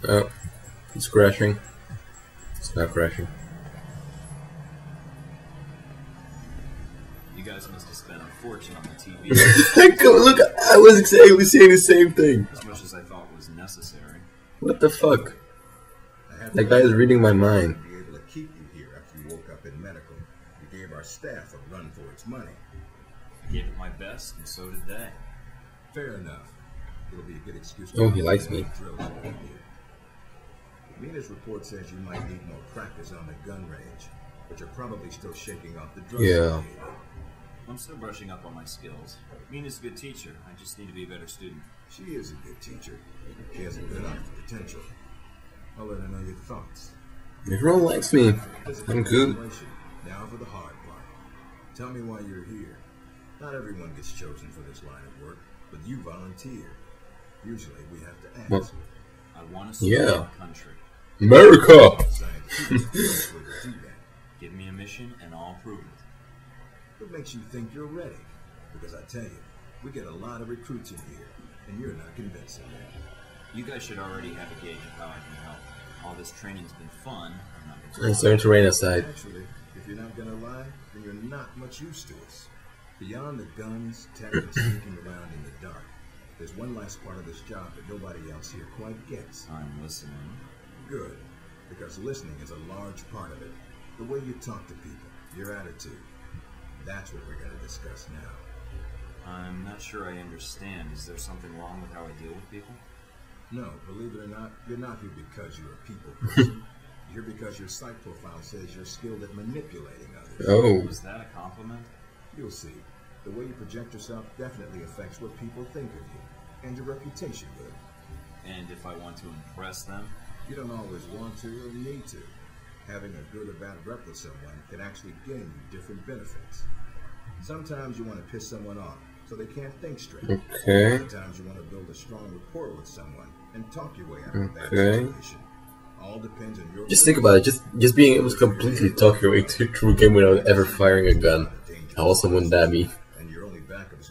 Oh, it's crashing. It's not crashing. You guys must have spent a fortune on the TV. Look, I was exactly saying the same thing. As much as I thought was necessary. What the fuck? That guy is reading my mind. Be able to keep you here after you woke up in medical. You gave our staff a run for its money. I gave it my best, and so did they. Fair enough. It'll be a good excuse. Oh, he likes me. Mina's report says you might need more practice on the gun range, but you're probably still shaking off the drugs. Yeah. I'm still brushing up on my skills. Mina's a good teacher. I just need to be a better student. She is a good teacher. She has a good eye for potential. I'll let her know your thoughts. Everyone likes me. I'm good. Now for the hard part. Tell me why you're here. Not everyone gets chosen for this line of work, but you volunteered. Usually we have to ask. What? I want to serve our country. America! Give me a mission and I'll prove it. What makes you think you're ready? Because I tell you, we get a lot of recruits in here, and you're not convincing them. You guys should already have a gauge of how I can help. All this training's been fun. It's starting to rain outside. Actually, if you're not gonna lie, then you're not much use to us. Beyond the guns, tech, and sneaking around in the dark, there's one last part of this job that nobody else here quite gets. I'm listening. Good, because listening is a large part of it. The way you talk to people, your attitude. That's what we're going to discuss now. I'm not sure I understand. Is there something wrong with how I deal with people? No, believe it or not, you're not here because you're a people person. You're here because your psych profile says you're skilled at manipulating others. Oh. Was that a compliment? You'll see. The way you project yourself definitely affects what people think of you, and your reputation will. And if I want to impress them? You don't always want to or need to. Having a good or bad rep with someone can actually gain you different benefits. Sometimes you want to piss someone off so they can't think straight. Okay. Sometimes you want to build a strong rapport with someone and talk your way out of that situation. All depends on your... Just think about it. Just being able to completely talk your way through a game without ever firing a gun. How awesome wouldn't that be?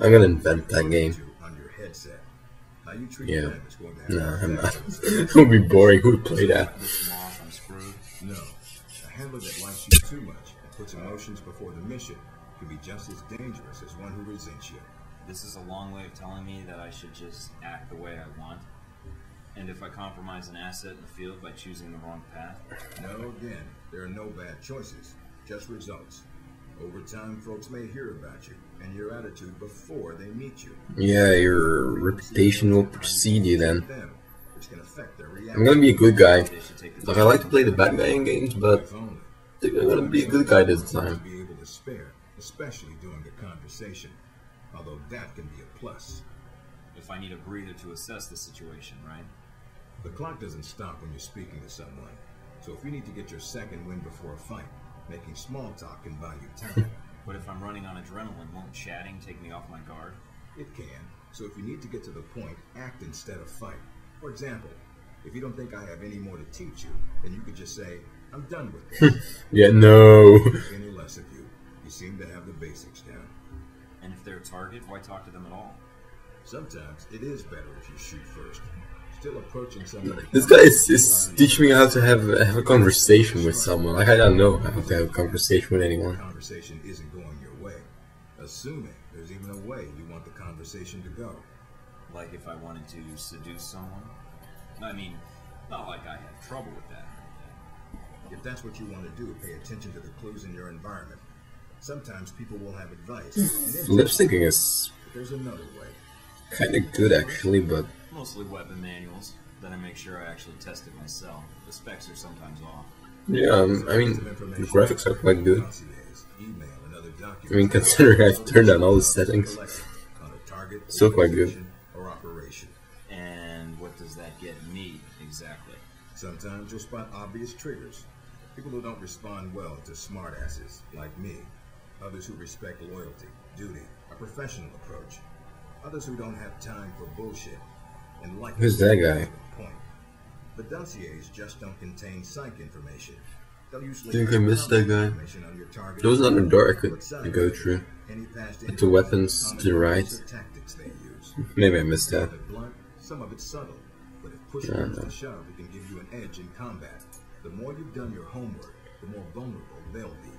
I'm gonna invent that game. Yeah. Nah, I'm not. It would be boring. Who would play that? No. A handler that likes you too much and puts emotions before the mission can be just as dangerous as one who resents you. This is a long way of telling me that I should just act the way I want. And if I compromise an asset in the field by choosing the wrong path? No, again, there are no bad choices, just results. Over time, folks may hear about you and your attitude before they meet you. Yeah, your reputation will precede you then. I'm gonna be a good guy. Like, I like to play the bad guy in games, but I'm gonna be a good guy this time. Be able to spare, especially during a conversation, although that can be a plus. If I need a breather to assess the situation, right? The clock doesn't stop when you're speaking to someone, so if you need to get your second win before a fight, making small talk can buy you time. But if I'm running on adrenaline, won't chatting take me off my guard? It can. So if you need to get to the point, act instead of fight. For example, if you don't think I have any more to teach you, then you could just say, I'm done with this. Yeah, no. Any less of you. You seem to have the basics down. And if they're a target, why talk to them at all? Sometimes it is better if you shoot first. Still approaching somebody. This guy is teaching me how to have a conversation with someone. Like, I don't know how to have a conversation with anyone. The conversation isn't going your way. Assuming there's even a way you want the conversation to go. Like if I wanted to seduce someone? I mean, not like I have trouble with that. If that's what you want to do, pay attention to the clues in your environment. Sometimes people will have advice. Lip syncing is there's another way. kind of good actually, but mostly weapon manuals. Then I make sure I actually test it myself. The specs are sometimes off. yeah, I mean, the graphics are quite good. I mean, considering I've turned on all the settings, still quite good. And what does that get me exactly? Sometimes you'll spot obvious triggers. People who don't respond well to smartasses like me. Others who respect loyalty, duty, a professional approach. Others who don't have time for bullshit. And like who's that guy? Point. The dossiers just don't contain psych information. I think I missed that guy. There was another door I could go through. With the weapons to the right. Maybe I missed that. Some of it's subtle. but if push comes to shove, it can give you an edge in combat. The more you've done your homework, the more vulnerable they'll be.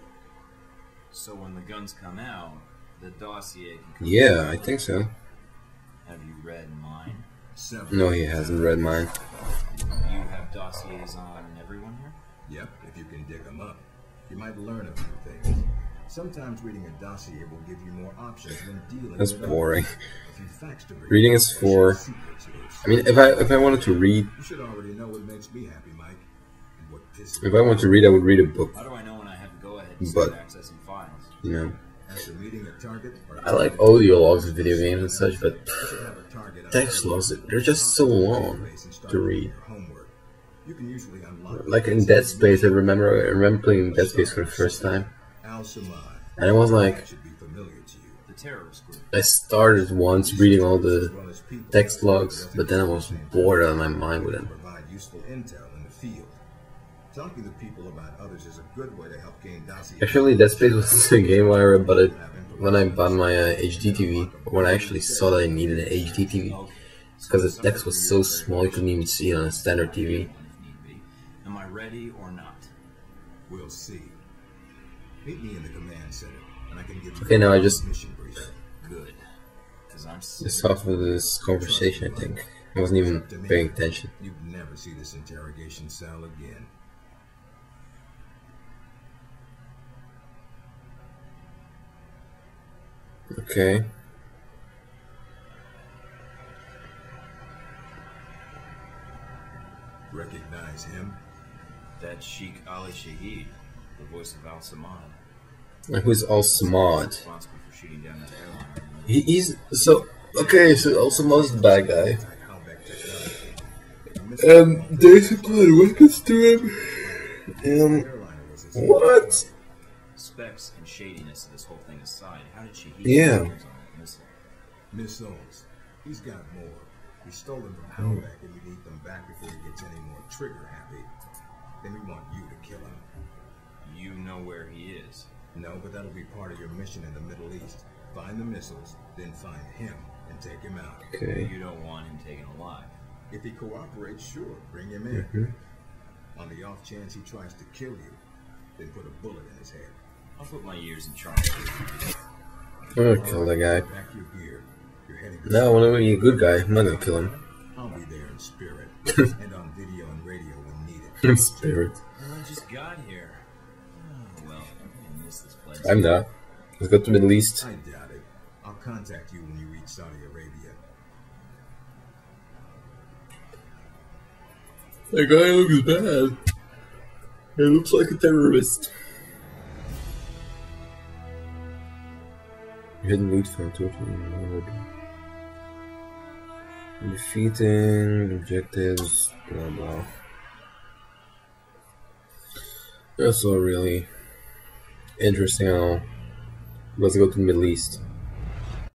So when the guns come out, the dossier can come Yeah, I think so. Have you read mine? No, he hasn't read mine. You have dossiers on everyone here? Yep, if you can dig them up. You might learn a few things. Sometimes reading a dossier will give you more options when dealing That's with boring. a few facts to read. Reading is for. I mean, if I wanted to read, You should already know what makes me happy, Mike. And what pisses if I want to read, I would read a book. How do I know when I have to go ahead and But- start accessing files? You know, After meeting a target or I like audio logs of video games and such, but you should have a target text logs, they're just so long to read. your homework. You can usually unlock Like in Dead Space, I remember playing Dead Space for the first time, Al Samad. and I was like, Should be familiar to you. The terrorist group. I started once reading all the As well as people text logs, but then I was bored out of my mind with it. provide useful intel in the field. Talking to people about others is a good way to help gain dossiers. Actually, Dead Space was a game where I bought it when I bought my HD TV, or when I actually saw that I needed an HD TV, because the text was so small you couldn't even see it on a standard TV. If need be. Am I ready or not? We'll see. Meet me in the command center, and I can give you Okay, now I just mission brief. Good. Because I'm just off of this conversation, I think. I wasn't even paying attention. You'd never see this interrogation cell again. Okay. Recognize him? That's Sheikh Ali Shahid, the voice of Al Samad. And who's Al-Samad? Responsible for shooting down that airliner. He's so okay. So Al-Samad's the bad guy. Howback technology. They supplied weapons to him. Airliner was his What? Specs and shadiness of this whole thing aside, how did Shahid Yeah. get his own missile? missiles. He's got more. We stole them from Howback, and we need them back before he gets any more trigger happy. Then we want you to kill him. You know where he is. No, but that'll be part of your mission in the Middle East. Find the missiles, then find him and take him out. Okay. You don't want him taken alive. If he cooperates, sure, bring him in. On the off chance he tries to kill you, then put a bullet in his head. I'll put my ears in charge. I'm gonna kill that guy. Pack your gear. You're heading to No, I want to be a good guy. I'm not gonna kill him. I'll be there in spirit and on video and radio when needed. In spirit. Well, I just got here. Oh, well, I'm gonna miss this place. I'm not. Let's go to Middle East. I doubt it. I'll contact you when you reach Saudi Arabia. That guy looks bad. He looks like a terrorist. Hidden loot from totally ignored. Defeating objectives, blah blah. That's all really interesting at all. Let's go to the Middle East.